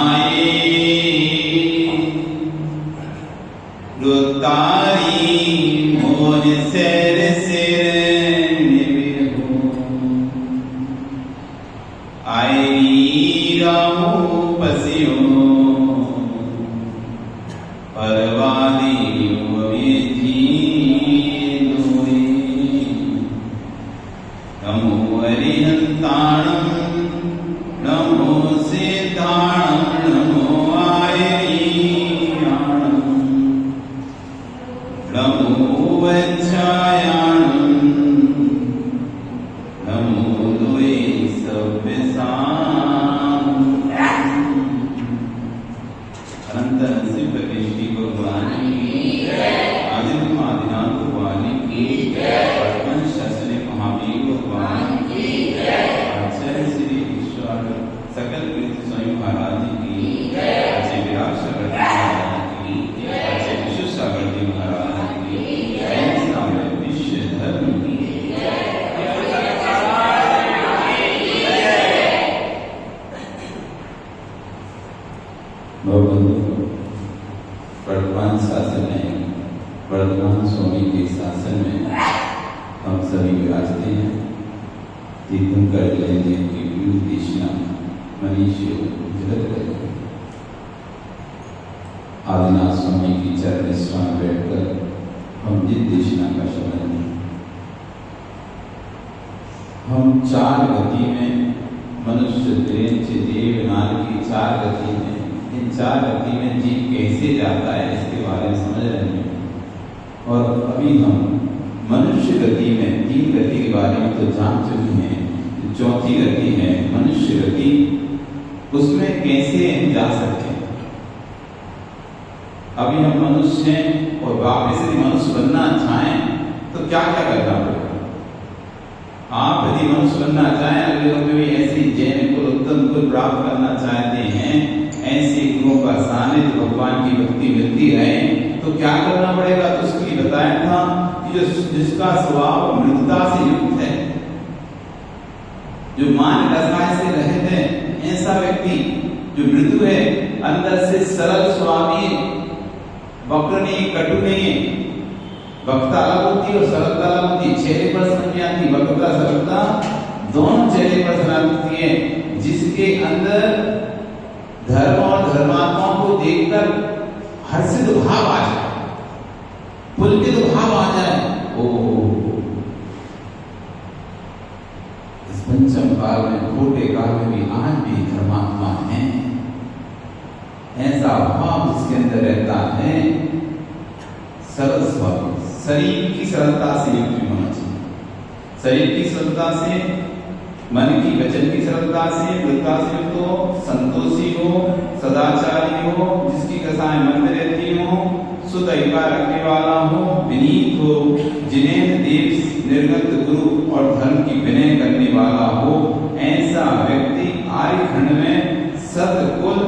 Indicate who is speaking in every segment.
Speaker 1: माए रुतारी मोर सिर सिर निबिहो आई राहू पसियो परवादी नमो हरिहंताणं नमो सिद्धाणं नमो आयरीयाणं नमो वज्रायाणं नमो द्वै सव्यसाम् अनंत नरसिंह कृष्ण भगवान की आदित्य आदिनाथ भगवान की वर्तमान शासने महावीर भगवान की आचार्य श्री ईश्वर सकल कीर्ति स्वयं महाराज की आचार्य विराट सागर महाराज की आचार्य विश्व सागर जी महाराज की सागर विश्व धर्म की वर्तमान शासन में वर्तमान स्वामी के शासन में हम सभी विराजते हैं। तीर्थंकर जयंती की विविध देशना मनीषी जगत आदिनाथ स्वामी की चरण स्थान बैठकर हम जिस देशना का श्रवण हम चार गति में मनुष्य द्रेंच देव नार की चार गति में इन चार गति में जीव कैसे जाता है इसके बारे में समझ रहे हैं। और अभी हम मनुष्य गति में तीन गति के बारे में तो जान चुके हैं। चौथी गति है मनुष्य गति, उसमें कैसे हम जा सकते हैं। अभी हम मनुष्य हैं और वापस यदि मनुष्य बनना चाहें तो क्या क्या करना पड़ेगा। आप यदि मनुष्य बनना चाहें, अगले लोग भी ऐसी जैन कुल उत्तम कुल प्राप्त करना चाहते हैं, ऐसे गुरुओं का सानिध्य भगवान की भक्ति मिलती रहे तो क्या करना पड़ेगा। तो उसके लिए बताया था कि जिसका स्वभाव मृदुता से युक्त है, जो मान रसाय से रहित है, ऐसा व्यक्ति जो मृदु है, अंदर से सरल स्वभावी, वक्र नहीं, कटु नहीं है। वक्ता अलग होती है और सरलता अलग होती है। चेहरे पर समझ में आती वक्ता सरलता दोनों चेहरे पर समझती है। जिसके अंदर धर्म और धर्मात्माओं को देखकर हर्षित भाव आ जाए, पुलकित भाव आ जाए। ओ इस पंचम काल में, खोटे काल में भी आज भी धर्मात्मा है। ऐसा भाव जिसके अंदर रहता है, सरल स्वभाव, शरीर की सरलता से युक्त होना चाहिए। शरीर की सरलता से, मन की वचन की सरलता से, मृदुता से युक्त हो, संतोषी हो, सदाचारी हो, जिसकी दशाएं मन में रहती हो, शुद्ध अभिप्राय रखने वाला हो, विनीत हो, जिनेन्द्र देव निर्गत गुरु और धर्म की विनय करने वाला हो। ऐसा व्यक्ति आर्य खंड में सतकुल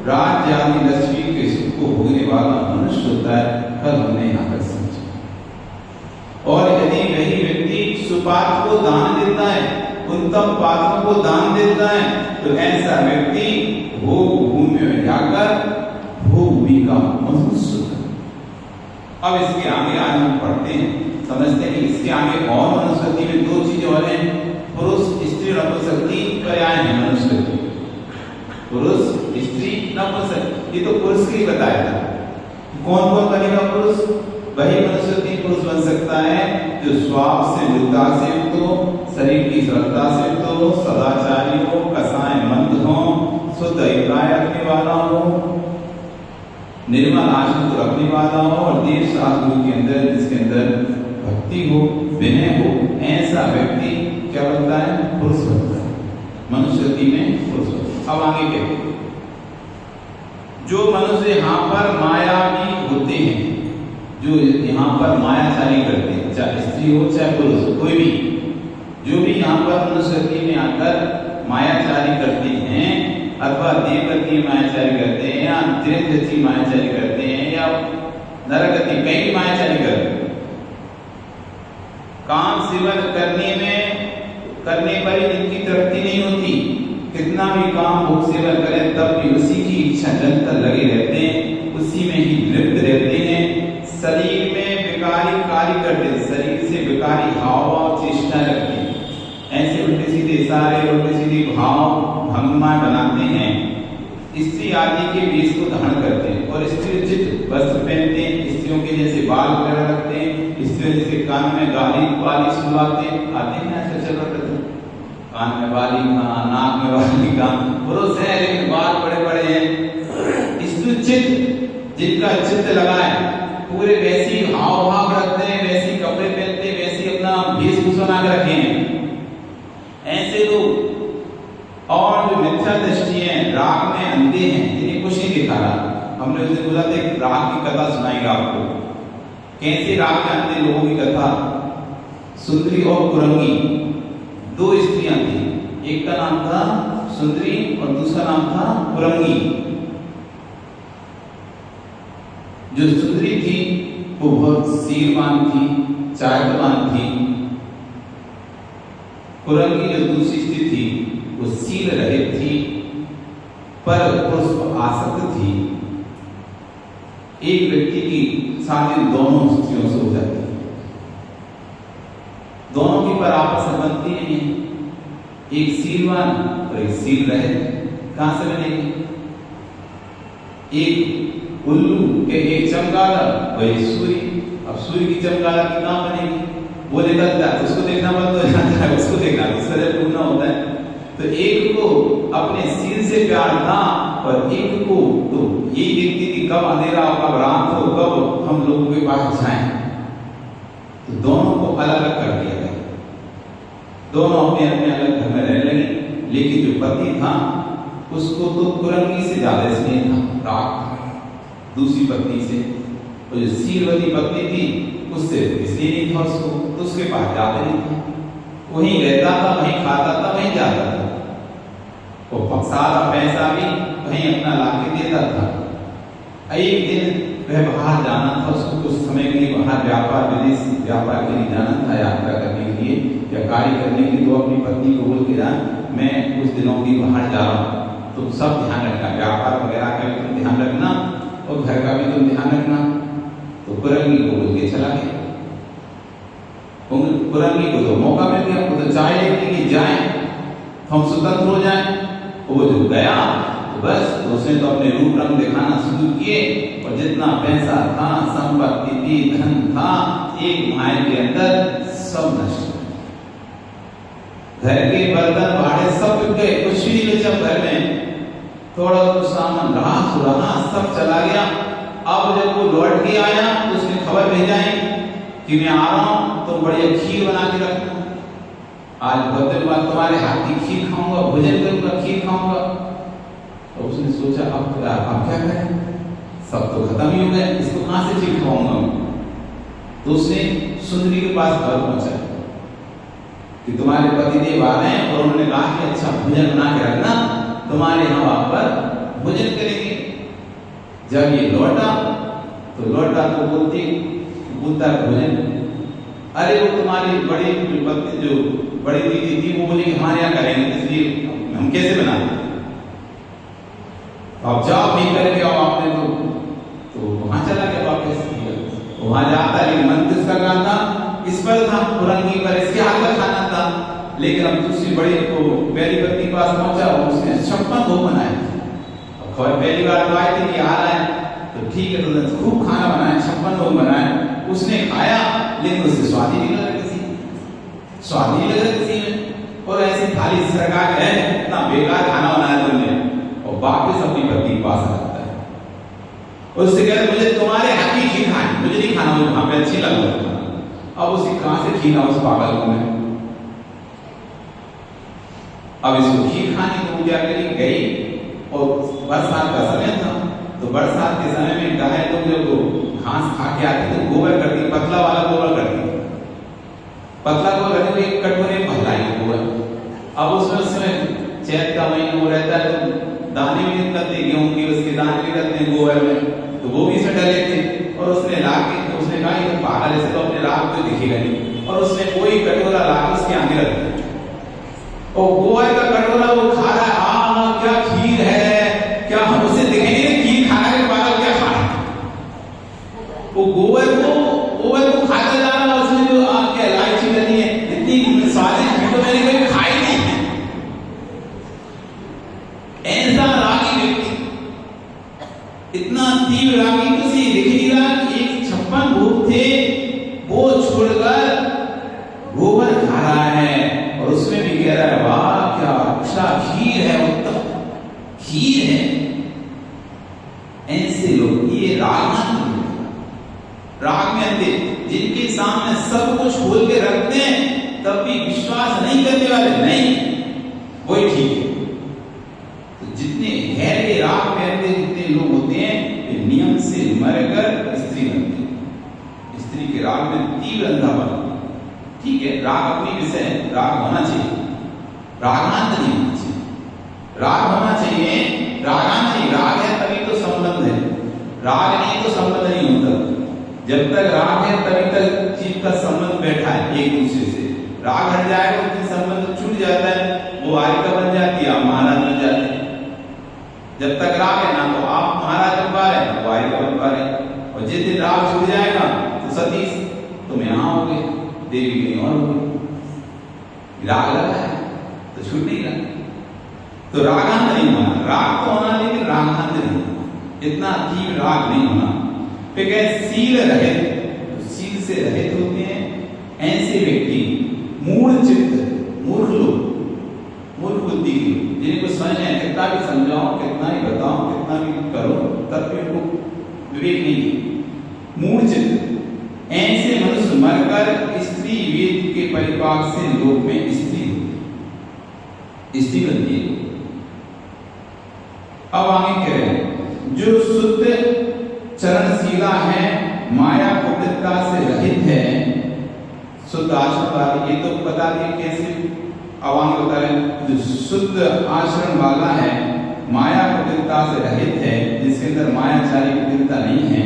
Speaker 1: राज्य आदि लक्ष्मी के सुख को भोगने वाला मनुष्य होता है। कल हमने यहाँ पर समझा। और यदि वही व्यक्ति सुपात्र को दान देता है, उत्तम पात्रों को दान देता है, तो ऐसा व्यक्ति भोग भूमि में जाकर भूमि का मनुष्य। अब इसके आगे आज हम पढ़ते हैं, समझते हैं कि इसके आगे और मनुष्य में दो चीजें और हैं, पुरुष स्त्री नपुंसकती पर्याय है मनुष्य। पुरुष स्त्री नपुंसक, ये तो पुरुष के ही बताया था। कौन कौन बनेगा पुरुष? वही मनुष्य पुरुष बन सकता है जो स्वभाव से मृदुता से युक्त हो, शरीर की सरलता से युक्त हो, सदाचारी हो, कसाय मंद हो, शुद्ध अभिप्राय रखने वाला हो, निर्मल आचरण को रखने वाला हो और देव शास्त्र के अंदर जिसके अंदर भक्ति हो, विनय हो, ऐसा व्यक्ति क्या बनता है? पुरुष बनता है। मनुष्य में पुरुष। अब आगे क्या? जो मनुष्य यहाँ पर मायावी होते हैं, जो यहाँ पर मायाचारी करते हैं, चाहे स्त्री हो चाहे पुरुष, कोई भी जो भी यहाँ पर मनुष्य में आकर मायाचारी करते हैं, अथवा देवगति मायाचारी करते हैं, या त्रिगति मायाचारी करते हैं, या नरगति, कहीं भी मायाचारी करते हैं। काम सेवन करने पर ही जिनकी तृप्ति नहीं होती, कितना भी काम भोग सेवन करें तब भी उसी की सारे उल्टे सीधे भाव भंगमा बनाते हैं, स्त्री आदि के वेश को धारण करते हैं और स्त्री उचित वस्त्र पहनते हैं, स्त्रियों के जैसे बाल वगैरह रखते हैं, स्त्रियों जैसे कान में गाली वाली सुलवाते आते हैं। ऐसा चल रहा था, कान में वाली का, नाक में वाली का, पुरुष है लेकिन बाल बड़े बड़े हैं। स्त्री उचित जिनका चित्त लगा है पूरे वैसी हाव भाव रखते हैं, वैसी कपड़े पहनते हैं, वैसी अपना वेशभूषा बना के रखे हैं। ऐसे लोग और जो मिथ्या दृष्टि है, राग में अंधे हैं, जिन्हें कुछ नहीं दिखा रहा। हमने उस दिन बोला था एक राग की कथा सुनाएगा आपको, कैसे राग में अंधे लोगों की कथा। सुंदरी और कुरंगी दो स्त्रियां थी, एक का नाम था सुंदरी और दूसरा नाम था कुरंगी। जो सुंदरी थी वो बहुत सीलवान थी, चारित्रवान थी। कुरंगी जो दूसरी स्त्री थी वो सील रहित थी, पर पुरुष पर आसक्त थी। एक व्यक्ति की शादी दोनों स्त्रियों से हो जाती है, दोनों की पर आपस में बनती नहीं, एक सीलवान और एक सील रहित। कहां से बनेगी? एक उल्लू के एक चमगादड़ वही सूर्य। अब सूर्य की चमगादड़ की कहां बनेगी? वो निकलता है तो उसको देखना बंद हो जाता है, उसको देखना उसका जब पूर्ण होता है। तो एक को अपने सील से प्यार था और एक को तो यही देखती थी कब अंधेरा हो, कब रात हो, कब हम लोगों के पास जाएं। तो दोनों को अलग अलग कर दिया गया, दोनों अपने अपने अलग घर में रहने लगे। लेकिन जो पति था उसको तो कुरंगी से ज्यादा स्नेह था, राग दूसरी पत्नी से। और जो सीलवती पत्नी थी उससे इसलिए नहीं था उसको, तो उसके पास जाते नहीं था, वहीं रहता था, वहीं खाता था, वहीं जाता था। वो सारा पैसा भी वहीं अपना लाके देता था। एक दिन वह बाहर जाना था, उसको कुछ समय के लिए बाहर व्यापार विदेश व्यापार के लिए जाना था, यात्रा करने के लिए या कार्य करने के लिए। तो अपनी पत्नी को बोल के जाए मैं कुछ दिनों की बाहर जा रहा हूँ, तुम सब ध्यान रखना, व्यापार वगैरह का भी तुम ध्यान रखना और घर का भी तुम ध्यान रखना। तो कुरंगी को बोल के चला गया। कुरंगी को तो मौका मिल गया, वो तो चाहे कि जाए हम स्वतंत्र हो जाए। वो जो गया तो बस उसने तो अपने रूप रंग दिखाना शुरू किए और जितना पैसा था, संपत्ति थी, धन था, एक माह के अंदर सब नष्ट। घर के बर्तन भाड़े सब बिक गए, कुछ भी नहीं बचा घर में। थोड़ा कुछ सामान रहा तो रहा, सब चला गया। अब जब वो लौट के आया तो उसने खबर भेजाई कि मैं आ रहा हूं, तो बढ़िया खीर बना के रखना, आज बहुत दिन बाद तुम्हारे हाथ की खीर खाऊंगा, भोजन करूंगा, खीर खाऊंगा। तो उसने सोचा अब क्या करें, सब तो खत्म ही हो गए, इसको कहां से खीर खाऊंगा। तो उसने सुंदरी के पास घर पहुंचा कि तुम्हारे पतिदेव आ रहे हैं और उन्होंने कहा कि अच्छा भोजन बना के रखना, तुम्हारे यहाँ वहां पर भोजन करेंगे। जब ये लौटा तो बोलता भोजन, अरे वो तुम्हारी बड़ी पत्नी जो बड़ी दीदी थी वो बोली हमारे यहाँ करेंगे, इसलिए हम कैसे बनाते। अब जाओ नहीं करके आओ आपने, तो वहां चला गया वापस। वहां जाता लेकिन मन किसका काम था, इस पर था, कुरंगी पर, इसके हाथ का खाना था। लेकिन अब दूसरी बड़ी को पहली पत्नी के पास पहुंचा, उसने 56 भोग बनाए। अब खबर पहली बार तो आई थी कि आ रहा है, तो ठीक है, तो खूब खाना बनाया, 56 भोग बनाए। उसने खाया लेकिन उससे स्वाद ही नहीं लग रहा, स्वाद नहीं लग रहा किसी में। और ऐसी थाली सरकार है, इतना बेकार खाना बनाया तुमने, और वापस अपनी पत्नी के पास आता है और उससे कहते मुझे तुम्हारे हाथ की खीर खानी, मुझे नहीं खाना, मुझे वहां पे अच्छी लग रहा। अब उसे कहां से खीर उस पागल को में, अब इसको खीर खाने को क्या करी, गई और बरसात का समय था, तो बरसात के समय में गाय लोग जब घास खा के आती तो गोबर करती, पतला वाला गोबर करती, पतला गोबर करने को एक कटोरे में भलाई गोबर। अब उसमें चैत का महीना वो रहता है तो दाने भी निकलते, गेहूं के उसके दाने भी निकलते हैं गोबर में, तो वो भी इसमें डले थे। और उसने ला के तो उसने कहा ये पागल ऐसे तो अपने राग को दिखेगा नहीं, और उसने कोई कटोरा ला के उसके आगे रख दिया और गोबर का कटोरा वो खा रहा है। हाँ क्या खीर है, क्या हम उसे दिखेंगे खीर खाना के पागल क्या खा रहा है, वो गोबर को खाता जा रहा है। उसमें जो क्या इलायची डली है, इतनी स्वादिष्ट तो मैंने कभी खाई नहीं है, इतना तीव्र रागी तो से दिख नहीं रहा कि एक 56 भोग थे वो छोड़कर गोबर खा रहा है और उसमें भी कह रहा है वाह क्या अच्छा खीर है, उत्तम खीर है। ऐसे लोग ये राग में अंधे जिनके सामने सब कुछ खोल के रखते हैं तब भी विश्वास नहीं करने वाले, नहीं वही ठीक है। तो जितने गहरे राग में अंधे जितने लोग होते हैं वे नियम से मरकर स्त्री बनते हैं। स्त्री के राग में तीव्र अंधापन, ठीक है, राग अपनी विषय है, राग होना चाहिए, रागांत नहीं होना चाहिए। राग होना चाहिए, रागांत नहीं। राग है तभी तो संबंध है, राग नहीं तो संबंध नहीं होता। जब तक राग है तभी तक जीव का संबंध बैठा है एक दूसरे से। राग हट जाएगा तो संबंध छूट जाता है, वो आरिका बन जाती है, आप महाराज बन जाते हैं। जब तक राग है ना तो आप महाराज बन पा रहे, ना वो आरिका बन पा रहे। और जिस दिन राग छूट जाएगा तो सतीश तुम यहाँ हो गए, देवी कहीं और हो गई। राग लगा है तो छूट नहीं रहा। तो रागांत नहीं होना, राग तो होना लेकिन रागांत नहीं होना, इतना तीव्र राग नहीं होना। फिर कहे सील रहित, तो सील से रहित होते हैं ऐसे व्यक्ति मूढ़ चित्त, मूर्ख लोग, मूर्ख बुद्धि के लोग, जिन्हें कुछ समझ नहीं, कितना भी समझाओ, कितना ही बताओ, कितना भी करो, तब भी उनको विवेक नहीं है। मूढ़ चित्त ऐसे मनुष्य मरकर स्त्री वेद के परिपाक से लोक में स्त्री होती, स्त्री बनती है। अब आगे कह रहे हैं जो शुद्ध चरणशीला है, माया कुटिलता से रहित है, शुद्ध आचरण वाले, ये तो बता दिए कैसे। अब आगे बता रहे जो शुद्ध आचरण वाला है, माया कुटिलता से रहित है, जिसके अंदर मायाचारी कुटिलता नहीं है,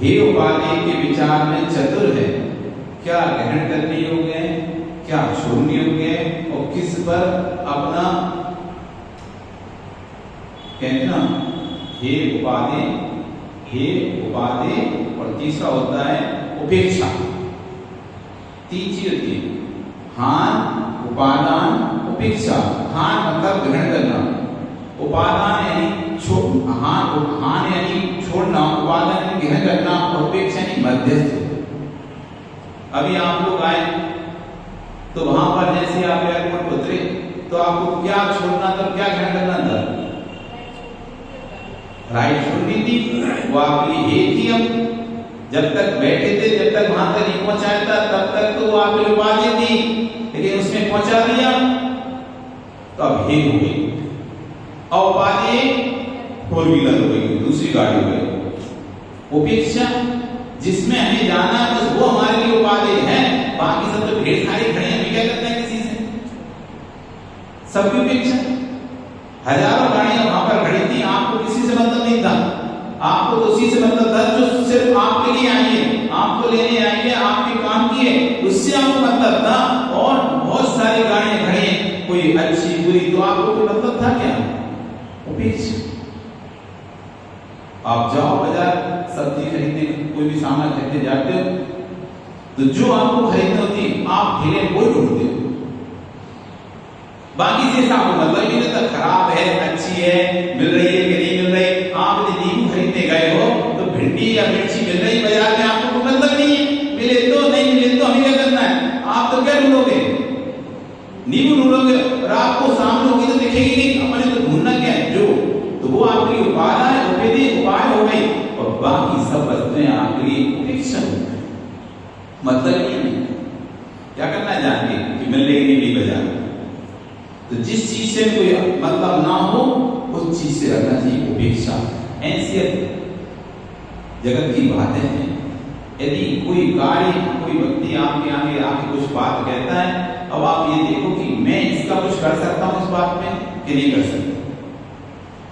Speaker 1: हे उपाधि के विचार में चतुर है, क्या ग्रहण करने योग्य है, क्या छोड़ने योग्य है, और किस पर अपना कहते ना हे उपाधि, हे उपाधि, और तीसरा होता है उपेक्षा। तीन चीज होती है, हान, उपादान, उपेक्षा। हान मतलब ग्रहण करना, उपादान यानी हान यानी छोड़ना, उपादान यानी ग्रहण करना, और उपेक्षा यानी मध्यस्थ। अभी आप लोग आए तो वहां पर जैसे आप एयरपोर्ट उतरे तो आपको क्या छोड़ना था, क्या ग्रहण करना था? राइट छोड़नी थी, वो आपके लिए हे थी। अब जब तक बैठे थे, जब तक वहां तक नहीं पहुंचाया था, तब तक तो वो आपके लिए उपाधि थी, लेकिन उसमें पहुंचा दिया तो अब हे हो गई, और उपाधि 4 व्हीलर हो गई, दूसरी गाड़ी हो गई। उपेक्षा जिसमें हमें जाना है बस वो हमारे लिए उपाधि है, बाकी सब तो ढेर सारे खड़े हैं, हमें क्या करना है किसी से, सबकी उपेक्षा। हजारों गाड़ियां वहां पर खड़ी थी, आपको किसी से मतलब नहीं था, आपको तो उसी से मतलब था जो सिर्फ आपके लिए आई है, आपको लेने आई है, आपके काम की है, उससे आपको मतलब था। और बहुत सारी गाड़ियां खड़ी हैं, कोई अच्छी बुरी, तो आपको कोई मतलब था क्या? उपेक्षा। आप जाओ बाजार सब्जी खरीदने, कोई भी सामान खरीदने जाते हो, तो जो आपको खरीदनी होती है आप ठेले वो ढूंढते हो, बाकी से आपको मतलब ही नहीं, खराब है, अच्छी है, मिल रही है कि नहीं मिल रही। आप यदि नींबू खरीदने गए हो तो भिंडी या मिर्ची मिल रही बाजार में, आपको कोई मतलब नहीं है, मिले तो नहीं मिले तो हमें क्या करना है? आप तो क्या ढूंढोगे? नींबू ढूंढोगे, और आपको सामने होगी तो दिखेगी नहीं, अपने तो ढूंढना क्या है जो, तो वो आपके लिए उपाय है, उपाय हो गई, और बाकी सब वस्तुएं आपके लिए उपेक्षा हो गई। मतलब ये नहीं क्या करना है जान के कि मिल रही नहीं बाजार। तो जिस चीज से कोई मतलब ना हो उस चीज से रखना चाहिए उपेक्षा। ऐसी जगत की बातें हैं। यदि कोई कार्य, कोई व्यक्ति आपके आगे आके कुछ बात कहता है, अब आप ये देखो कि मैं इसका कुछ कर सकता हूं इस बात में कि नहीं कर सकता।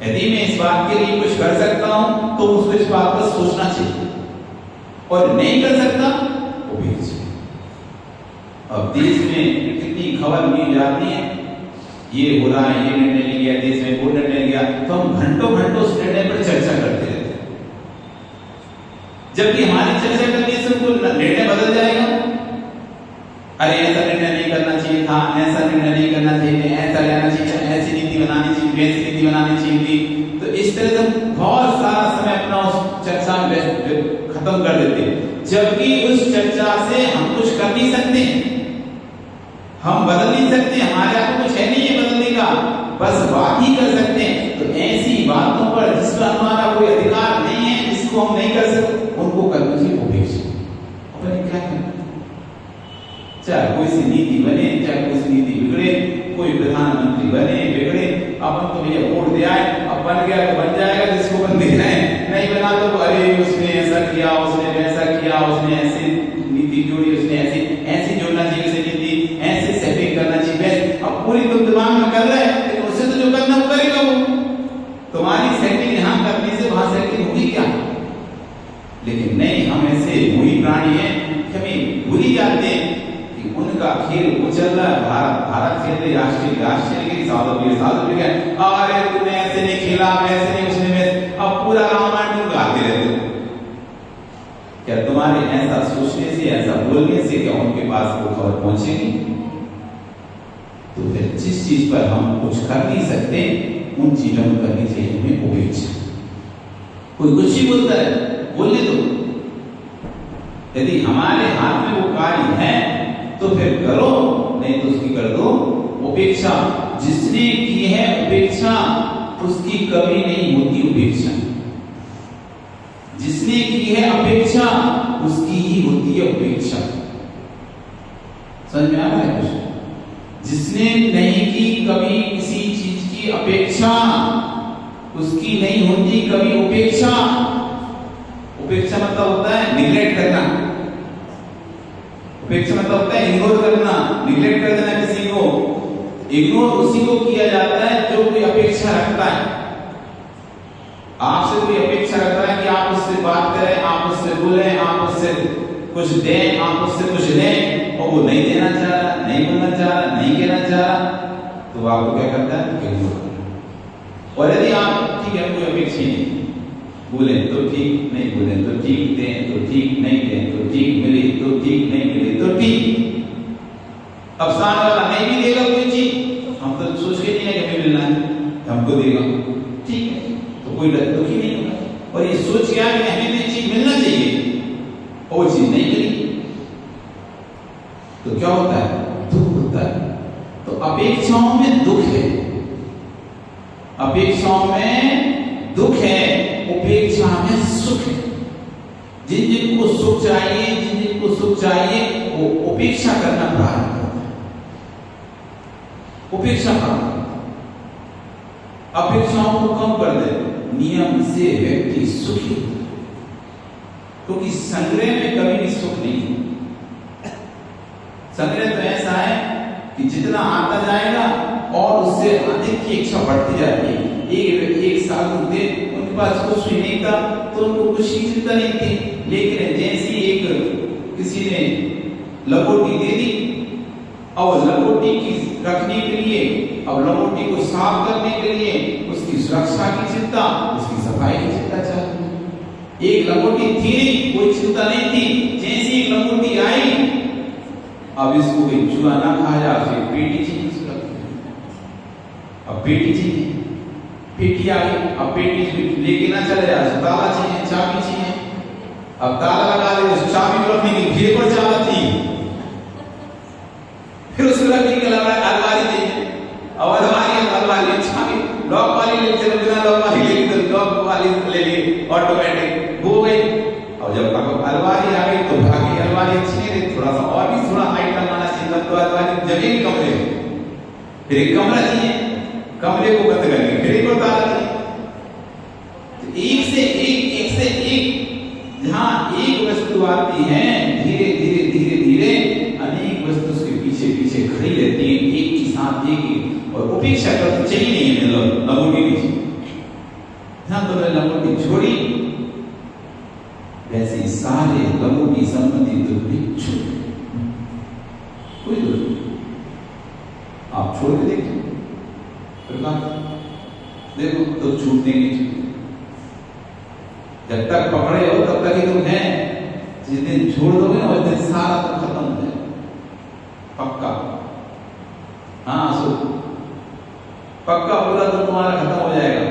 Speaker 1: यदि मैं इस बात के लिए कुछ कर सकता हूं तो उसको इस बात पर सोचना चाहिए, और नहीं कर सकता उपेक्षा। अब देश में कितनी खबर मिल जाती है, ये हो रहा है, ये निर्णय लिया देश में, वो निर्णय लिया, तो हम घंटों घंटों उस निर्णय पर चर्चा करते रहते हैं, जबकि हमारी चर्चा करने से उनको निर्णय बदल जाएगा। अरे ऐसा निर्णय नहीं करना चाहिए था, ऐसा निर्णय नहीं करना चाहिए, ऐसा लेना चाहिए, ऐसी नीति बनानी चाहिए, वैसी नीति बनानी चाहिए। तो इस तरह से बहुत सारा समय खत्म कर देते, जबकि उस चर्चा से हम कुछ कर नहीं सकते, हम बदल नहीं सकते, हमारे यहाँ कुछ है नहीं है बदलने का, बस बात ही कर सकते हैं। तो ऐसी बातों पर जिस पर हमारा कोई अधिकार नहीं है, जिसको हम नहीं कर सकते, उनको करना चाहिए उपेक्षा। अपन क्या करना, चाहे कोई सी नीति बने, चाहे कोई सी नीति बिगड़े, कोई प्रधानमंत्री बने बिगड़े, अपन तो भैया वोट दे आए, अब बन गया तो बन जाएगा, जिसको बन दे रहे हैं, नहीं बना तो अरे उसने ऐसा किया, उसने वैसा किया, उसने ऐसी नीति जोड़ी, उसने ऐसी जोड़ना चाहिए उसे नीति, ऐसे सेटिंग करना चाहिए। अब पूरी तुम दिमाग में कर रहे हैं, लेकिन उससे तो जो करना वो करेगा, वो तुम्हारी सेटिंग यहाँ करने से वहां सेटिंग होगी क्या? लेकिन नहीं, हम ऐसे वही प्राणी हैं, हमें भूल ही जाते हैं कि उनका खेल वो चल रहा है, भारत खेल रही, राष्ट्रीय साउथ अफ्रीका, अरे तूने ऐसे नहीं खेला, वैसे नहीं, उसने वैसे, अब पूरा रामायण तुम गाते रहते हो। क्या तुम्हारे ऐसा सोचने से, ऐसा बोलने से क्या उनके पास वो खबर पहुंचेगी? तो फिर जिस चीज पर हम कुछ कर नहीं सकते, उन चीजों में करनी चाहिए हमें उपेक्षा। कोई कुछ ही बोलता है, बोलने दो, यदि हमारे हाथ में वो कार्य है तो फिर करो, नहीं तो उसकी कर दो उपेक्षा। जिसने की है उपेक्षा, उसकी कभी नहीं होती उपेक्षा। जिसने की है अपेक्षा, उसकी ही होती है उपेक्षा। समझ में आ रहा है कुछ? जिसने नहीं की कभी किसी चीज की अपेक्षा, उसकी नहीं होती कभी उपेक्षा। उपेक्षा मतलब होता है निग्लेक्ट करना, उपेक्षा मतलब होता है इग्नोर करना, निग्लेक्ट कर देना किसी को। इग्नोर उसी को किया जाता है जो कोई अपेक्षा रखता है। आपसे कोई अपेक्षा रखता है कि आप उससे बात करें, आप उससे बोलें, आप उससे कुछ दें, आप उससे कुछ लें, और वो नहीं देना चाह रहा, नहीं बोलना चाह रहा, नहीं कहना चाह रहा, तो आपको क्या करता है? इग्नोर करना। और यदि आप ठीक है, कोई अपेक्षा नहीं, बोले तो ठीक, नहीं बोले तो ठीक, दें तो ठीक, नहीं दें तो ठीक, मिले तो ठीक, नहीं मिले तो ठीक। अब सामने वाला नहीं भी देगा कोई चीज, हम तो सोच के नहीं है कि हमें मिलना है, हमको देगा, ठीक है, तो कोई दुखी नहीं होगा। और ये सोच के आया कि हमें ये चीज मिलना चाहिए, और वो चीज नहीं मिली, तो क्या होता है? दुख होता है। तो अपेक्षाओं में दुख है, अपेक्षाओं में दुख है, उपेक्षा में सुख है। जिन जिनको सुख चाहिए, जिन जिनको सुख चाहिए, वो उपेक्षा करना प्रारंभ करता है, उपेक्षा प्रारंभ करता है, अपेक्षाओं को कम कर दे। नियम से व्यक्ति सुखी, क्योंकि संग्रह में कभी भी सुख नहीं है। संग्रह तो ऐसा है कि जितना आता जाएगा और उससे अधिक की इच्छा बढ़ती जाती है। एक साल होते उनके पास कुछ भी नहीं था, तो उनको कुछ की चिंता नहीं थी, लेकिन जैसे एक किसी ने लंगोटी दे दी, और लंगोटी की रखने के लिए, अब लंगोटी को साफ करने के लिए उसकी सुरक्षा की चिंता, उसकी सफाई की चिंता चल। एक लंगोटी थी नहीं, कोई चिंता नहीं थी, जैसी एक लंगोटी आई, अब इसको कोई चूहा ना खा जाए, फिर पेटी चाहिए, अब पेटी चाहिए, पेटी आ गई, अब पेटी लेके ना चले जाए, ताला चाहिए, चाबी चाहिए, अब ताला लगा दे, उस चाबी को रखने की फिर पर चाबी चाहिए, फिर उसको रखने के अलावा अलमारी चाहिए, और अलमारी चाबी लॉक वाली ले चलो, बिना लॉक वाली ले तो लॉक वाली ले ली, ऑटोमेटिक हो गई। और जब तक अलमारी आ गई तो भागी, अलमारी अच्छी नहीं रही, थोड़ा सा और भी थोड़ा हाइट लगाना चाहिए, तो अलमारी जमीन कमरे, फिर एक कमरा चाहिए, कमरे को बंद करके फिर एक और ताला चाहिए। तो एक से एक जहां एक वस्तु आती है, धीरे धीरे धीरे धीरे अनेक वस्तु उसके पीछे पीछे खड़ी रहती है, एक के साथ एक, और उपेक्षा कर चाहिए नहीं है, मतलब लंगोटी नहीं, जहां तुमने लंगोटी छोड़ी, वैसे सारे लंगोटी संबंधी दुख भी छूट, कोई दुख नहीं। आप छोड़ के देखो, देखो तो छूटते नहीं, जब तक पकड़े हो तब तक ही तुम है, जिस दिन छोड़ दोगे ना उस दिन सारा तुम खत्म हो जाए, पक्का। हाँ सो पक्का पूरा तो तुम्हारा खत्म हो जाएगा।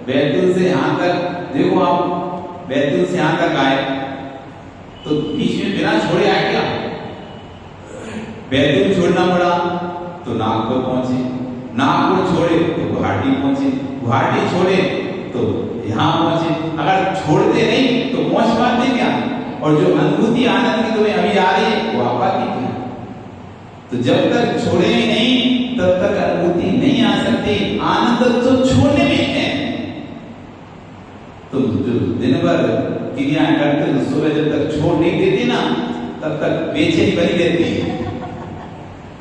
Speaker 1: बैतूल से यहाँ तक देखो, आप बैतूल से यहाँ तक आए, तो बीच में बिना छोड़े आए क्या? बैतूल छोड़ना पड़ा तो नागपुर पहुंचे, नागपुर छोड़े तो गुवाहाटी पहुंचे, गुवाहाटी छोड़े तो यहां पहुंचे। अगर छोड़ते नहीं तो पहुंच पाते क्या? और जो अनुभूति आनंद की तुम्हें अभी आ रही है वो आ पाती क्या? तो जब तक छोड़े ही नहीं तब तक अनुभूति नहीं आ सकती। आनंद तो छोड़ने में है। तो जो दिन भर क्रियाएं करते तो सुबह जब तक छोड़ नहीं देती ना तब तक बेचैनी बनी रहती है,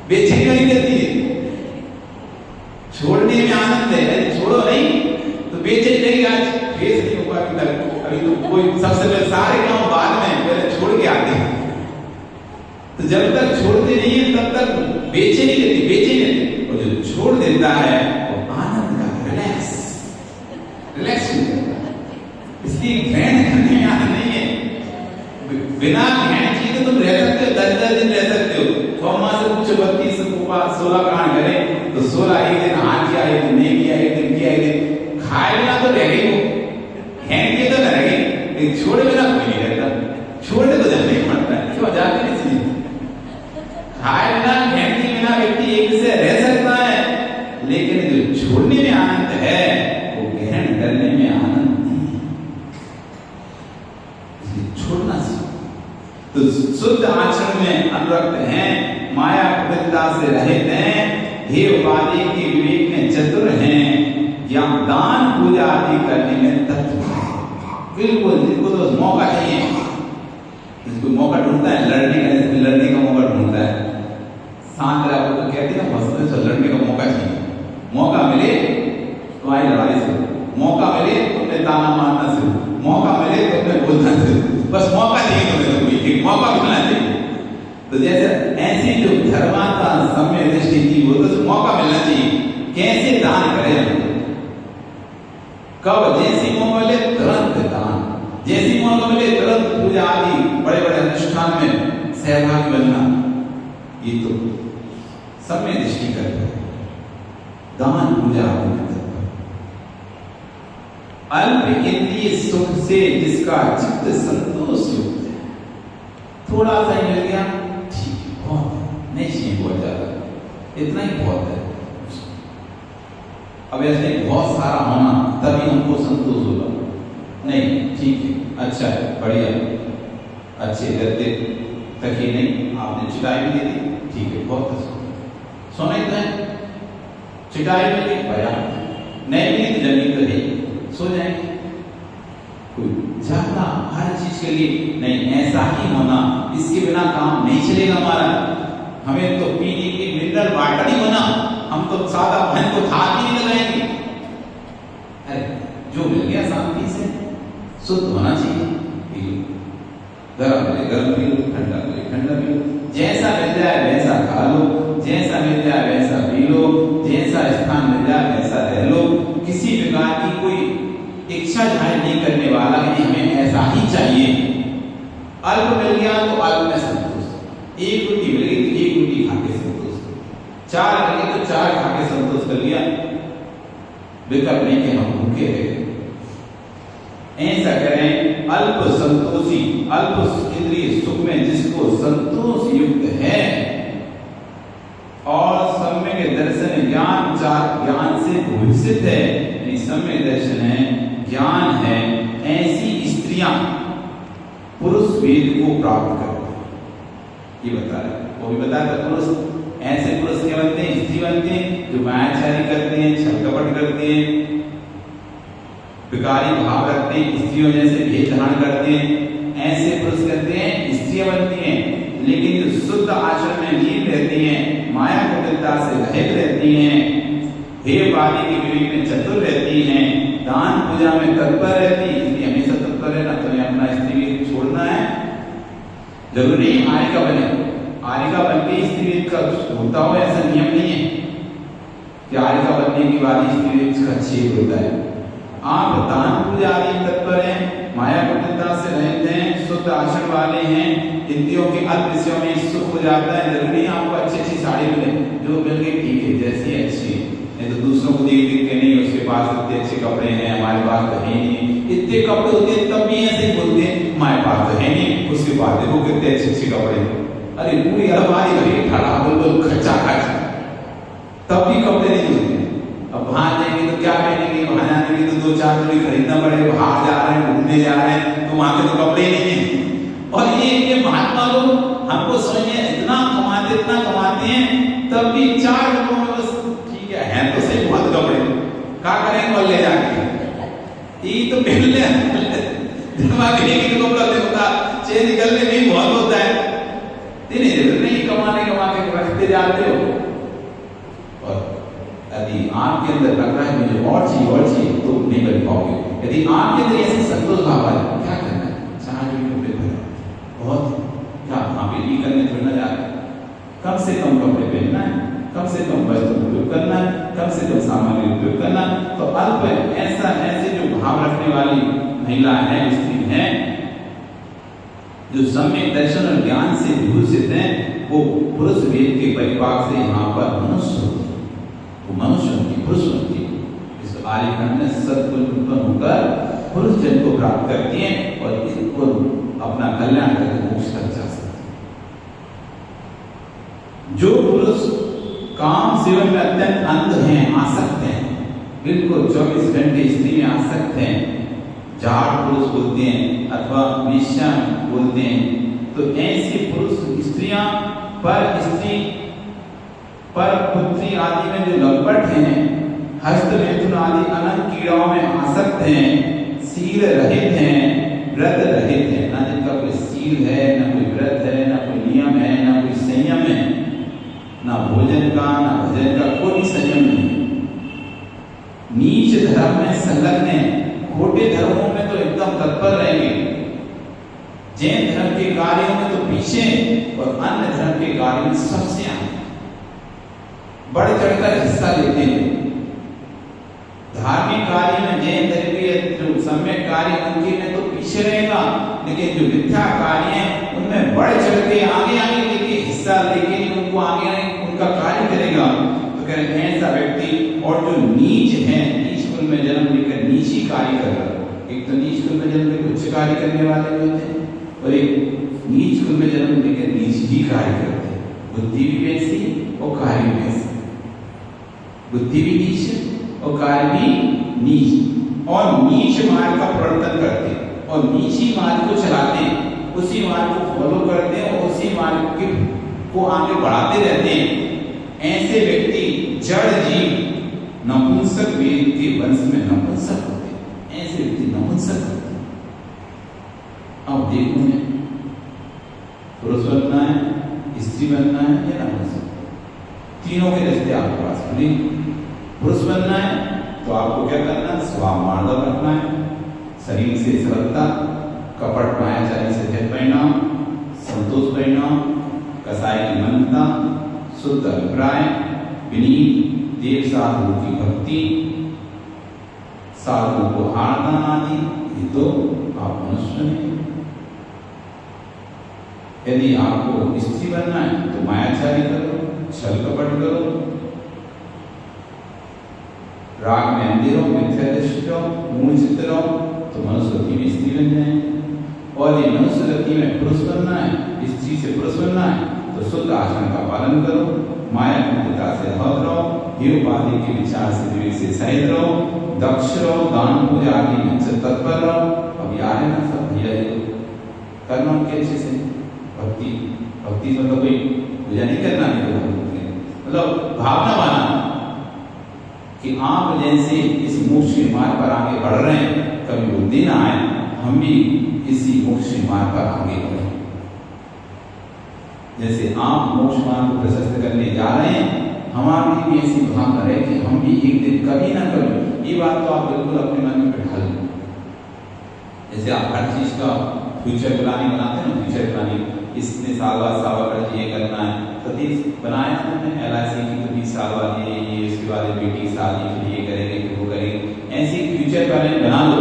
Speaker 1: बेचैनी बनी रहती है। छोड़ने में आनंद है, छोड़ो नहीं तो बेचैनी नहीं। आज फेस नहीं होगा अभी तक, अभी तो कोई सबसे पहले सारे काम बाद में पहले छोड़ के आते हैं। तो जब तक छोड़ते नहीं है तब तक बेचैनी रहती, बेचैनी रहती। और जो छोड़ देता है वो आनंद का रिलैक्स करता है। इसलिए ग्रहण करने में आनंद नहीं है। बिना ग्रहण किए तो तुम रह सकते हो, 10 दिन रह सकते हो। तो अम्मा से पूछो 32 16 कांड करें तो 16 एक दिन हाँ किया, एक दिन नहीं किया, एक दिन किया, एक दिन खाए बिना तो रह गई वो, हैंड के तो न रह गई, लेकिन छोड़े बिना कोई नहीं रहता। छोड़ने तो जाना ही पड़ता है, क्यों जाते नहीं सीधे। खाए बिना हैंड के बिना व्यक्ति एक से रह सकता है, लेकिन जो छोड़ने में आनंद है वो ग्रहण करने में आनंद छोड़ना सीखो। तो शुद्ध आचरण में अनुरक्त हैं, माया कुटिलता से रहित हैं, हे उपाधि के विवेक में चतुर हैं, या दान पूजा आदि करने में तत्पर हैं। बिल्कुल जिनको तो मौका चाहिए, जिसको मौका ढूंढता है लड़ने का मौका ढूंढता है। शांत रहा तो कहते हैं बस में लड़ने का मौका चाहिए। मौका मिले तो आई लड़ाई से, मौका मिले तो अपने ताना मारना से, मौका मिले तो अपने बोलना से, बस मौका चाहिए तुम्हें, तो एक मौका मिलना चाहिए। तो जैसे ऐसी जो धर्मात्मा सम्य दृष्टि थी वो तो मौका मिलना चाहिए। कैसे दान करें हम, कब जैसी मौका मिले तुरंत दान, जैसी मौका मिले तुरंत पूजा आदि बड़े बड़े अनुष्ठान में सहभागी बनना, ये तो सम्य दृष्टि करते हैं। दान पूजा आदि अल्प इंद्रिय सुख से जिसका चित्त संतोष युक्त है, थोड़ा सा ही मिल गया ठीक है, बहुत है, नहीं चाहिए बहुत ज्यादा, इतना ही बहुत है। अब ऐसे बहुत सारा होना तभी हमको संतोष होगा, नहीं ठीक है, अच्छा है, बढ़िया, अच्छे करते तक ही नहीं, आपने चिटाई भी दे दी, ठीक है, बहुत अच्छा, सोना ही तो है, चिटाई मिली पर्याप्त, नहीं मिली तो जमीन तो है, सो जाएंगे। कोई ज्यादा हर चीज के लिए नहीं, ऐसा ही होना, इसके बिना काम नहीं चलेगा हमारा। हमें तो पीने के मिनरल वाटर ही होना, हम तो सादा पानी को हाथ ही नहीं लगाएंगे। अरे जो मिल गया शांति से, शुद्ध होना चाहिए, पी लो, गर्म मिले गर्म पी लो, ठंडा मिले ठंडा पी लो, जैसा मिल जाए वैसा खा लो, जैसा मिल जाए वैसा पी लो, जैसा स्थान मिल जाए वैसा रह लो। किसी प्रकार की कोई इच्छा जाहिर नहीं करने वाला है, हमें ऐसा ही चाहिए। अल्प मिल गया तो अल्प में संतोष, एक रोटी मिल गई तो एक रोटी खा के संतोष, 4 मिल गई तो 4 खा के संतोष कर लिया, विकल्प नहीं कि हम भूखे रहे। ऐसा करें, अल्प संतोषी, अल्प इंद्रिय सुख में जिसको संतोष युक्त है और सम्यक दर्शन ज्ञान से भविष्यत है, सम्यक दर्शन है, ज्ञान है, ऐसी स्त्रियां पुरुष वेद को प्राप्त करते हैं। ये बता रहे, वो भी बताया था, पुरुष ऐसे पुरुष क्या बनते हैं, स्त्री बनते हैं जो मायाचारी करते हैं, छल कपट करते हैं, विकारी भाव रखते हैं, स्त्रियों जैसे भेद धारण करते हैं, ऐसे पुरुष करते हैं, स्त्रियां बनती हैं। लेकिन जो शुद्ध आचरण में लीन रहती हैं, माया कुटिलता से रहित रहती हैं, हे वाणी के विवेक में चतुर रहती हैं, दान पूजा में तत्पर रहती, इसलिए हमेशा तत्पर रहना। तुम्हें अपना स्त्री छोड़ना है, जरूरी आर्य का बने, आर्य का बन के स्त्री का होता हो ऐसा नियम नहीं है कि आर्य का बनने के बाद स्त्री का छेद होता है। आप दान पूजा आदि तत्पर हैं, माया कुटिलता से रहित हैं, शुद्ध आचरण वाले हैं, इंद्रियों के अल्प विषयों में सुख हो जाता है। जरूरी आपको अच्छी साड़ी मिले, जो मिल गई ठीक है, जैसी अच्छी, नहीं तो दूसरों को देख देख के नहीं, उसके पास इतने अच्छे कपड़े हैं, हमारे पास तो है नहीं, इतने कपड़े होते तब भी ऐसे बोलते हैं हमारे पास तो है नहीं, उसके बाद देखो कितने अच्छे अच्छे कपड़े, अरे पूरी अलमारी भरी खड़ा बिल्कुल खच्चा खच, तब भी कपड़े नहीं होते। अब वहां जाएंगे तो क्या पहनेंगे, वहां जाएंगे तो 2-4 जोड़ी खरीदना पड़ेगा, बाहर जा रहे हैं घूमने जा रहे हैं तो वहां के तो कपड़े नहीं है। और ये महात्मा लोग हमको समझिए इतना कमाते हैं तब भी 4 रुपयों में बस ठीक है तो सही बहुत कपड़े क्या करेंगे बोल ले जाके ये तो पहन ले दिमाग की कपड़ा होता चेन निकलने में बहुत होता है, नहीं कमा के रखते जाते हो। और यदि आपके अंदर लग रहा है मुझे और चाहिए तो नहीं कर पाओगे। यदि आपके अंदर ऐसे संतोष भाव है क्या करना है, 4 कपड़े बहुत क्या आप ये करने थोड़ा जा रहे, कम से कम कपड़े पहनना है, कम से कम वस्त्र उपयोग करना है, कम से कम सामग्री उपयोग करना। तो अल्प ऐसे जो भाव रखने वाली महिला है, स्त्री है, जो सम्यक दर्शन और ज्ञान से विभूषित हैं, वो पुरुष वेद के परिपाक से यहाँ पर मनुष्य होती है, वो मनुष्य होती है, पुरुष होती है। इस आर्यखंड में सत्पुरुष उत्पन्न होकर पुरुष जन को प्राप्त करती हैं और इनको अपना कल्याण करके मोक्ष तक जा सकते हैं। जो पुरुष काम सेवन में अत्यंत अंध हैं, आसक्त हैं, बिल्कुल 24 घंटे स्त्री में आसक्त हैं, जाट पुरुष बोलते हैं अथवा वेश्या बोलते हैं, तो ऐसे पुरुष स्त्रियां पर पुत्री आदि में जो लंपट हैं, हस्त मैथुन आदि अनंत कीड़ाओं में आसक्त हैं, शील रहित हैं, व्रत रहित है, ना जिनका कोई शील है, ना कोई व्रत है, ना कोई नियम है, ना कोई संयम है, ना भोजन का ना भजन का कोई संयम नहीं। नीच धर्म में संलग्न है, खोटे धर्मों में तो एकदम तत्पर रहेंगे, जैन धर्म के कार्यों में तो पीछे और अन्य धर्म के कार्यों में सबसे आगे बढ़ चढ़कर हिस्सा लेते हैं। धार्मिक कार्य में जैन धर्म के जो सम्यक कार्य उनके में तो पीछे रहेगा, लेकिन जो मिथ्या कार्य है उनमें बढ़ चढ़ के आगे लेके हिस्सा लेके उनको आगे उनका कार्य करेगा। तो कह रहे ऐसा व्यक्ति, और जो नीच है, नीच कुल में जन्म लेकर नीच ही कार्य कर रहा है, एक तो नीच कुल में जन्म लेकर उच्च कार्य करने वाले होते हैं और एक नीच कुल में जन्म लेकर नीच ही कार्य करते हैं। बुद्धि भी वैसी और कार्य भी वैसी, बुद्धि भी नीच और कार्य भी नीच, और नीच मार्ग का प्रवर्तन करते हैं और नीची मार्ग को चलाते हैं, उसी मार्ग को फॉलो करते हैं और उसी मार्ग को आगे बढ़ाते रहते हैं। ऐसे व्यक्ति जड़ जीव नपुंसक वेद के वंश में नपुंसक होते हैं, ऐसे व्यक्ति नपुंसक होते हैं। अब देखो मैं पुरुष बनना है, स्त्री बनना है या नपुंसक, तीनों के रास्ते आपके पास खुले। पुरुष बनना है तो आपको क्या करना है, स्वभाव मार्दव रखना है, शरीर से सरलता, कपट मायाचारी से थे परिणाम, संतोष परिणाम, कसाई की मनता, शुद्ध अभिप्राय, विनीत, देव साधु की भक्ति, साधु को आराधना आदि, ये तो आप मनुष्य हैं। यदि आपको स्त्री बनना है तो मायाचारी करो, छल कपट करो, राग में अंधे रहो, मिथ्या दृष्टि रहो, मूल चित्त रहो, तो मनुष्य गति में स्त्री बन जाए। और यदि मनुष्य गति में पुरुष बनना है, स्त्री से पुरुष बनना है, तो शुद्ध आचरण का पालन करो, माया मुक्तता से हत रहो, ही उपाधि के विचार से विवेक से सहित रहो, दक्ष रहो, दान पूजा आदि में तत्पर रहो। अब यार है ना सब भैया जी करना उनके अच्छे से, भक्ति मतलब कोई पूजा नहीं करना, मतलब भावना बनाना कि आप जैसे इस मोक्ष के मार्ग पर आगे बढ़ रहे हैं, कभी वो दिन आए हम भी इसी मोक्ष के मार्ग पर आगे बढ़े। जैसे आप मोक्ष मार्ग को प्रशस्त करने जा रहे हैं, हमारी भी ऐसी भावना रहे कि हम भी एक दिन कभी ना कभी, ये बात तो आप बिल्कुल अपने मन में बिठा लें। जैसे आप हर चीज का फ्यूचर प्लानिंग बनाते हैं ना, फ्यूचर प्लानिंग इसने साल बाद ये करना है, तो बनाया था हमने LIC की तो 20 साल बाद ये उसके बाद बेटी शादी फिर ये करेंगे फिर वो करेंगे। ऐसी फ्यूचर प्लानिंग बना लो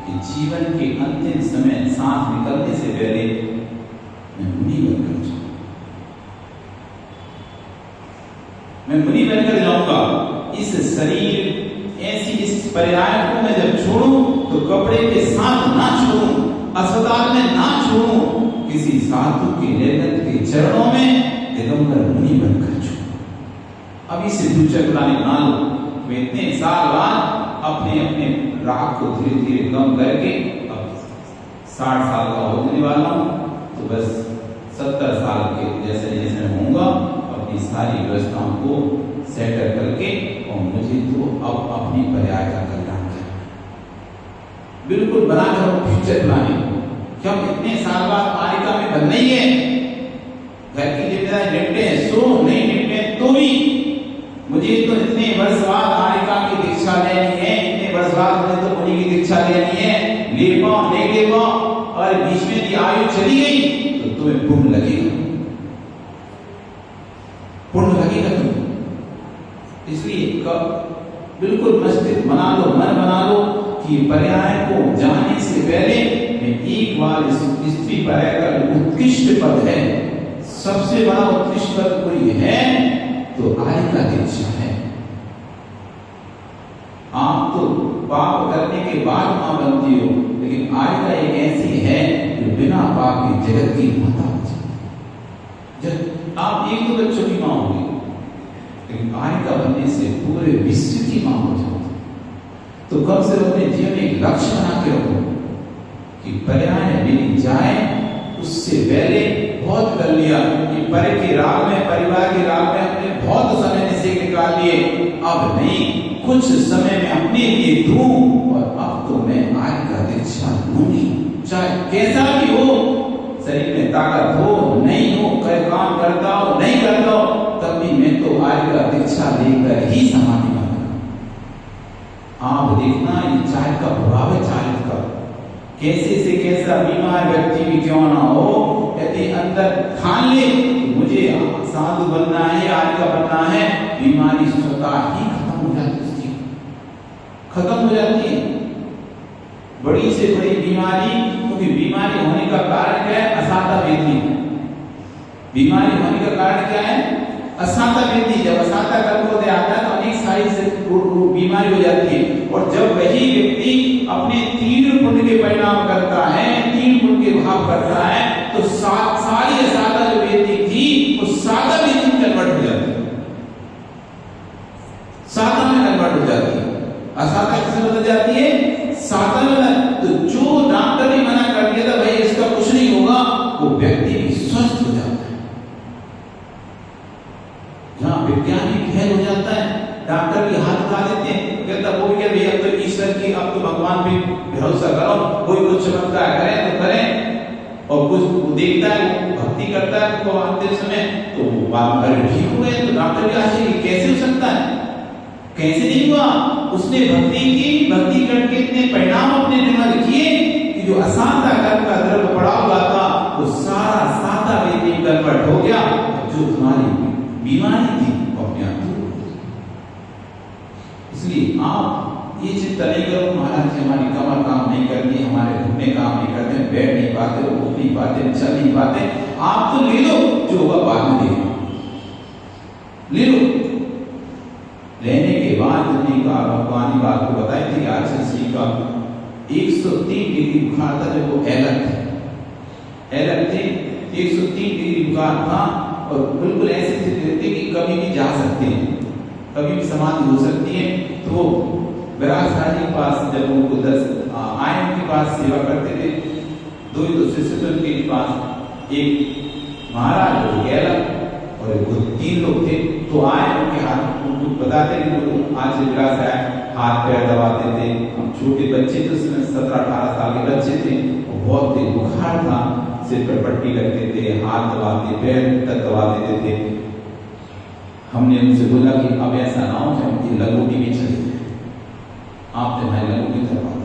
Speaker 1: कि जीवन के अंतिम समय सांस निकलने से पहले मैं मुनि बनकर जाऊं, मैं मुनि बनकर जाऊंगा। इस शरीर ऐसी इस पर्याय को मैं जब छोड़ूं तो कपड़े के साथ ना छोड़ूं, अस्पताल में ना छोड़ूं, किसी साधु के निर्गत के चरणों में दिगंबर मुनि बनकर छू। अभी से दूसरे पुराने बना लो। मैं इतने साल बाद अपने अपने राग को धीरे धीरे कम करके अब 60 साल का होने वाला हूँ, तो बस 70 साल के जैसे जैसे मैं होऊंगा अपनी सारी व्यवस्थाओं को सेटल करके, और मुझे तो अब अपनी पर्याय का कल्याण करना बिल्कुल बनाकर फ्यूचर प्लानिंग। क्यों इतने साल बाद मालिका में बन नहीं है, घर की जिम्मेदारी निपटे सो नहीं निपटे तो भी मुझे तो इतने वर्ष बाद मालिका की दीक्षा लेनी है, इतने वर्ष बाद मुझे तो मुनि की दीक्षा लेनी है, ले पाओ नहीं ले पाओ, और बीच में की आयु चली गई तो तुम्हें पुण्य लगेगा, पुण्य लगेगा तुम्हें। इसलिए बिल्कुल मस्तिष्क बना लो, मन बना लो कि पर्याय को जाने से पहले मैं एक बार स्त्री पर्याय का उत्कृष्ट पद है, सबसे बड़ा उत्कृष्ट पद कोई है तो आय का दीक्षा है। आप तो पाप करने के बाद मां बनती हो, लेकिन आय का एक ऐसी है जो बिना पाप की जगत की माता हो जाती है। जब आप एक दो बच्चों की मां होगी, लेकिन आय का बनने से पूरे विश्व की मां हो जाती है। तो कम से कम अपने जीवन में एक लक्ष्य बना के रखो कि पर्याय मिल जाए, उससे पहले बहुत कर लिया कि पर के राग में, परिवार के राग में अपने बहुत समय से निकाल लिए, अब नहीं, कुछ समय में अपने लिए दूं, और अब तो मैं आय का दीक्षा लूंगी, चाहे कैसा भी हो, शरीर में ताकत हो नहीं हो, कोई काम करता हो नहीं करता हो, तब भी मैं तो आय का दीक्षा लेकर ही समाधि में। आप देखना ये चाय का प्रभाव है, चाय का कैसे से कैसा बीमार व्यक्ति भी क्यों ना हो, यदि अंदर ठान ले मुझे साधु बनना है, आय का बनना है, बीमारी स्वतः ही खत्म हो जाती है, खत्म हो जाती है। बड़ी से बड़ी बीमारी, क्योंकि बीमारी होने का कारण क्या है? असाता वेदी। बीमारी होने का कारण क्या है? असाता वेदी। जब असाता गर्भोदय आता है तो अनेक सारी बीमारी हो जाती है, और जब वही व्यक्ति अपने तीव्र पुण्य के परिणाम करता है, तीव्र पुण्य के भाव करता है, तो सारी असाता जो वेदी थी वो सादा वेदी में कन्वर्ट हो जाती है, सादा में कन्वर्ट हो जाती है। असाता किसमें बदल जाती है? सादा में। तो जो डॉक्टर ने मना कर दिया था भाई इसका कुछ नहीं होगा, वो व्यक्ति भी स्वस्थ हो जाता है। जहां वैज्ञानिक खेल हो जाता है, डॉक्टर की हाथ उठा लेते हैं, कहता वो भी कहते अब तो ईश्वर की, अब तो भगवान पे भरोसा करो, कोई कुछ चमत्कार करें तो करें, और कुछ देखता है, भक्ति करता है तो अंतिम समय तो वो बात ठीक हो गए, तो डॉक्टर भी आश्चर्य कैसे हो सकता है, कैसे नहीं हुआ? उसने भक्ति की, भक्ति करके इतने परिणाम अपने निर्मल किए कि जो असाता कर्म का द्रव्य पड़ा हुआ था वो सारा सादा वेदी में कन्वर्ट हो गया, जो तुम्हारी बीमारी थी वो अपने आप दूर हो गई। इसलिए आप ये चिंता नहीं करो महाराज जी हमारी कमर काम नहीं करती, हमारे घुटने काम नहीं करते, बैठ नहीं पाते, उठ नहीं पाते, चल नहीं पाते, आप तो ले लो, जो होगा बाद में देखो, ले लो। लेने के बाद भगवान ने बात को बताई थी कि आचार्य का 103 डिग्री बुखार था, जब वो एलर्ट थे 103 डिग्री बुखार था, और बिल्कुल ऐसे स्थिति रहती कि कभी भी जा सकते हैं, कभी भी समाधि हो सकती है। तो विराज राज के पास जब उनको आए, उनके पास सेवा करते थे, दो शिष्य के पास, एक महाराज जो गैला और 3 लोग थे, तो आए उनके हाथ उनको बताते थे, आज विराज आए, हाथ पैर दबाते थे, हम छोटे बच्चे थे उसमें 17-18 साल के बच्चे थे, बहुत तेज बुखार था, सिर पर पट्टी करते थे, हाथ दबाते, पैर तक दबा देते थे। हमने उनसे बोला कि अब ऐसा ना हो कि हम लंगोटी भी चले जाए, आप तो हमारी लंगोटी दबा दो,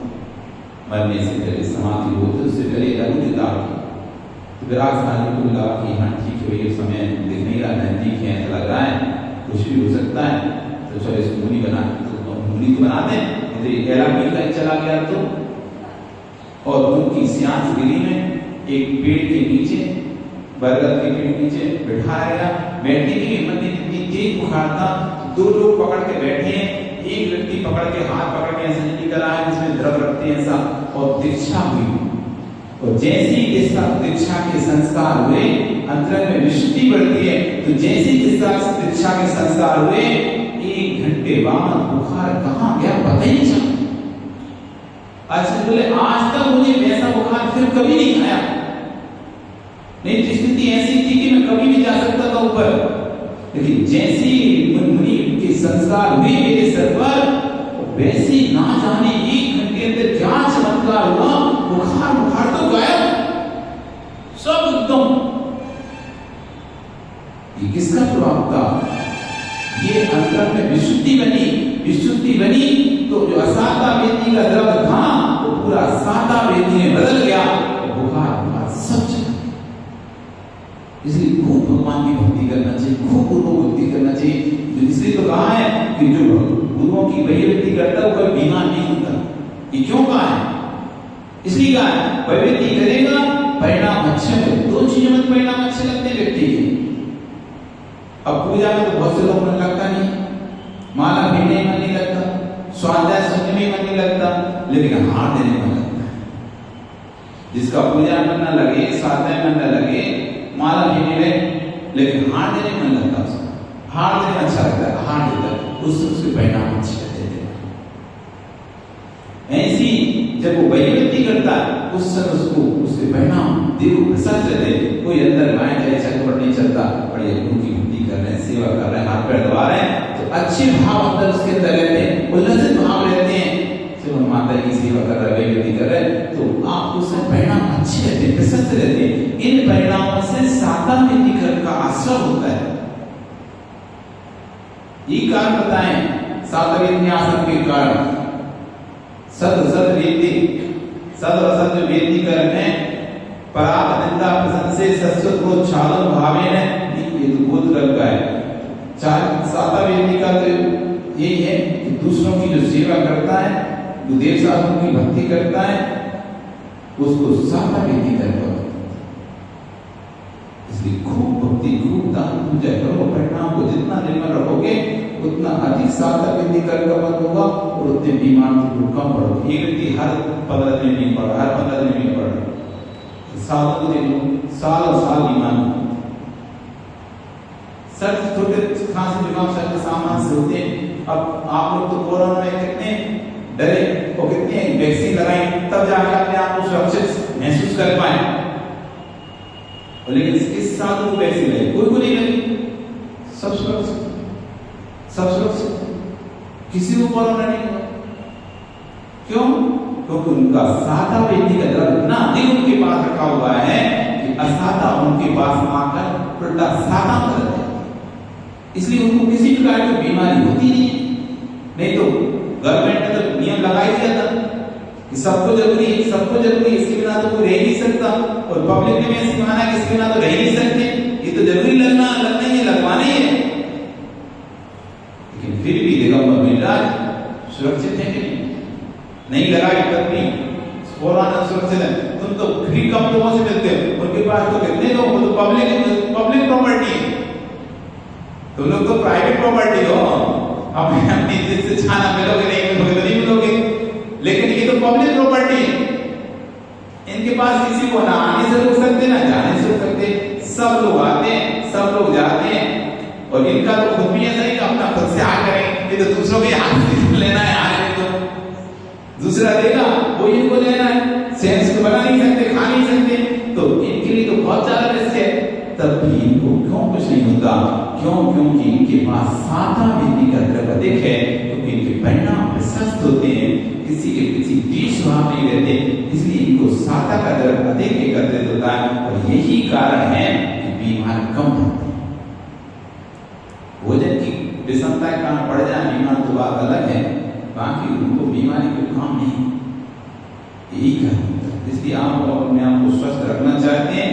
Speaker 1: मरने से पहले समाधि होते उससे पहले लंगोटी दाग दो। तो विराज राज को लगा कि हाँ ठीक है, ये समय दिख नहीं रहा, नजदीक है, ऐसा लग रहा है, कुछ भी हो सकता है, तो चलो इसको मुनि बना, तो मुनि तो बना दें, तो चला गया तो। और उनकी सियास गिरी में एक पेड़ के नीचे, बरगद के पेड़ के नीचे बिठाया गया, बैठने की हिम्मत नहीं, इतनी तेज बुखार था, 2 लोग पकड़ के बैठे हैं, एक व्यक्ति पकड़ के हाथ पकड़ के ऐसे निकल रहा है जिसमें द्रव रखते हैं ऐसा, और दीक्षा हुई, और जैसे ही इसका दीक्षा के संस्कार हुए अंतरंग में विशुद्धि बढ़ती है। तो जैसे ही इसका दीक्षा के संस्कार हुए 1 घंटे बाद बुखार कहाँ गया पता ही नहीं चला। अच्छा बोले आज तक मुझे वैसा बुखार फिर कभी नहीं आया, नहीं तो स्थिति ऐसी थी कि मैं कभी भी जा सकता था ऊपर, लेकिन जैसे ही मुनि के संस्कार हुए मेरे सर पर वैसे ना जाने 1 घंटे अंदर क्या चमत्कार हुआ, बुखार तो गायब सब एकदम। ये किसका प्रभाव था? ये अंतर में विशुद्धि बनी तो जो असाता वेदी का द्रव्य था वो पूरा साता वेदी में बदल गया, बुखार सब चला। इसलिए खूब भगवान की भक्ति करना चाहिए, खूब गुरुओं की भक्ति करना चाहिए। इसलिए तो कहा है कि जो गुरुओं की वैभक्ति करता है वो कभी बीमार नहीं होता। ये क्यों कहा है? इसलिए कहा है वैभक्ति करेगा परिणाम अच्छे होंगे। 2 चीजों में परिणाम अच्छे लगते हैं व्यक्ति के। अब पूजा में तो बहुत से लोग मन लगता नहीं, माला पहनने में मन नहीं लगता, स्वाध्याय सुनने में मन नहीं लगता, लेकिन हार देने में मन लगता है। जिसका पूजा मन न लगे, स्वाध्याय मन न लगे, माला पहनने में, लेकिन हार देने में मन लगता है उसका। हार देने में अच्छा लगता है, हार देता है उसके परिणाम अच्छे रहते हैं। ऐसी जब वो वैभक्ति करता है उस समय उसके परिणाम देव प्रसाद रहते। कोई अंदर माया जाए चक्कर नहीं चलता, बड़े गुरु की भक्ति कर रहे हैं, सेवा कर रहे हैं, हाथ पैर दबा रहे हैं, तो अच्छे भाव अंदर उसके अंदर रहते हैं, उल्लसित भाव रहते हैं। जब हम माता की सेवा कर रहे हैं, वैभक्ति कर रहे हैं, तो आप उसमें परिणाम अच्छे रहते हैं, प्रशस्त रहते हैं। इन परिणामों से साता वेदी का असर होता है। ये कारण बताएं साता वेदी आसन के कारण। सद जो वेदी करने पराग निंदा प्रशंसे सस्वत प्रोच्छालन भावेन, ये तो बोध रंग का है। साता वेदी का तो यही है कि दूसरों की जो सेवा करता है, जो देव साधुओं की भक्ति करता है, उसको साता वेदी करता है। इसलिए खूब भक्ति, खूब दान पूजा करो, परिणाम को जितना निर्मल रखोगे उतना अधिक साता वेदी करने का मन होगा और उतने बीमार तो कम पड़ोगे। एक व्यक्ति हर 15 दिन नहीं पड़ रहा, हर 15 दिन नहीं पड़ रहा, साल बीमार। सर छोटे खांसी जुकाम सर के सामान से होते हैं। अब आप लोग तो कोरोना में कितने डरे और कितने वैक्सीन लगाई, तब जाके अपने आप को सुरक्षित महसूस कर पाए। लेकिन इस साल वो वैक्सीन लगी, कोई को नहीं लगी, सब सुरक्षित, किसी को कोरोना नहीं हुआ। क्यों? क्योंकि उनका साता वेदी का द्रव्य इतना अधिक उनके पास रखा हुआ है कि असाता उनके पास आकर उल्टा साता कर देता है। इसलिए उनको किसी प्रकार की बीमारी होती नहीं है। नहीं तो गवर्नमेंट ने तो नियम लगा ही दिया था कि सबको जरूरी है, इसके बिना तो कोई रह नहीं सकता, और पब्लिक ने ऐसे माना कि इसके बिना तो रह नहीं सकते, ये तो जरूरी लगना ही है, लगवाना ही है। लेकिन फिर भी दिगंबर मिलराज सुरक्षित है कि नहीं लगाई पत्नी कोरोना सुरक्षित है। तुम तो फ्री कम लोगों से मिलते हो, उनके पास तो कितने लोग, तो पब्लिक प्रॉपर्टी है, तुम लोग तो प्राइवेट प्रॉपर्टी हो, अपनी दिल से छाना मिलोगे नहीं मिलोगे, लेकिन ये तो पब्लिक प्रॉपर्टी है। इनके पास किसी को ना आने से रोक सकते ना जाने से रोक सकते, सब लोग आते हैं, सब लोग जाते हैं, और इनका तो खुद भी ऐसा ही अपना खुद से आ करें, ये तो दूसरों के हाथ से लेना है, आने तो दूसरा देगा वो इनको लेना है, सेंस को बना नहीं सकते, खा नहीं सकते, तो इनके लिए तो बहुत ज्यादा रिस्क है। तब भी इनको क्यों कुछ नहीं होता? क्योंकि इनके पास साता वेदी का द्रव्य अधिक है, क्योंकि इनके परिणाम प्रशस्त होते हैं, किसी के किसी द्वेष भाव नहीं रहते, इसलिए इनको साता का द्रव्य अधिक एकत्रित होता है, और यही कारण है कि बीमार कम होते हैं। भोजन की विषमता के कारण पड़ जाए बीमार तो बात अलग है, बाकी उनको बीमारी को काम नहीं, यही कारण है। इसलिए आप अपने आप को स्वस्थ रखना चाहते हैं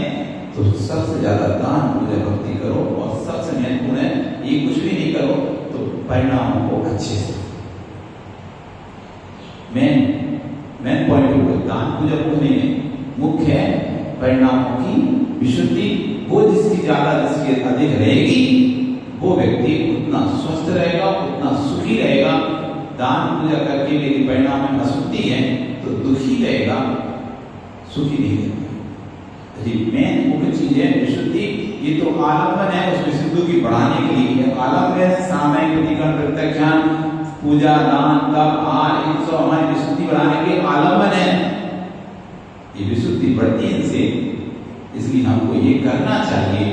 Speaker 1: तो सबसे ज्यादा दान पूजा भक्ति करो, और सबसे महत्वपूर्ण है ये कुछ भी नहीं करो तो परिणामों को अच्छे से। मेन पॉइंट दान पूजा कुछ नहीं है, मुख्य है परिणामों की विशुद्धि। वो जिसकी अधिक रहेगी वो व्यक्ति उतना स्वस्थ रहेगा, उतना सुखी रहेगा। दान पूजा करके यदि परिणाम में अशुद्धि है तो दुखी रहेगा, सुखी नहीं रहता। मेन मुख्य चीज है विशुद्धि। ये तो आलम्बन है उस विशुद्धि की बढ़ाने के लिए। आलम्बन सामयिक प्रतिकरण प्रत्यक्षान पूजा दान तप आहार इन सब हमारी विशुद्धि बढ़ाने के आलम्बन है। ये विशुद्धि बढ़ती है इनसे, इसलिए हमको ये करना चाहिए।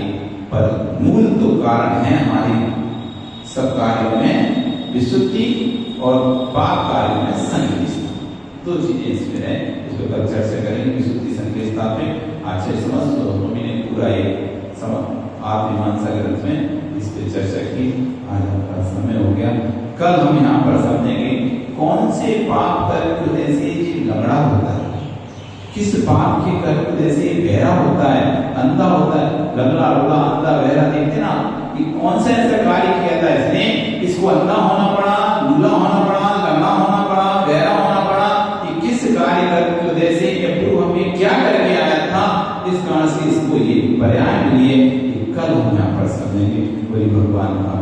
Speaker 1: पर मूल तो कारण है हमारे सब कार्यों में विशुद्धि और पाप कार्यों में संकेत। दो चीजें इसमें है, इस पर कल चर्चा करेंगे। विशुद्धि संकेत पे आचार्य समस्त स्वामी ने पूरा एक आत्ममीमांसा ग्रंथ में इस पे चर्चा की। आज हमारा समय हो गया। कल हम यहाँ पर समझेंगे कौन से पाप कर्म जैसे लंगड़ा होता है, किस पाप के कर्म जैसे बहरा होता है, अंधा होता है। लंगड़ा लूला अंधा बहरा देखते ना, कि कौन सा ऐसा कार्य किया था इसने, इसको अंधा होना पड़ा, लूला होना पड़ा, लंगड़ा होना पड़ा, बहरा होना पड़ा। कि किस कार्य कर्म की वजह से प्रभु हमें क्या करके आया था, इस कारण से इसको ये पर्याय मिली है। कल हम यहाँ पर समझेंगे। बोली भगवान का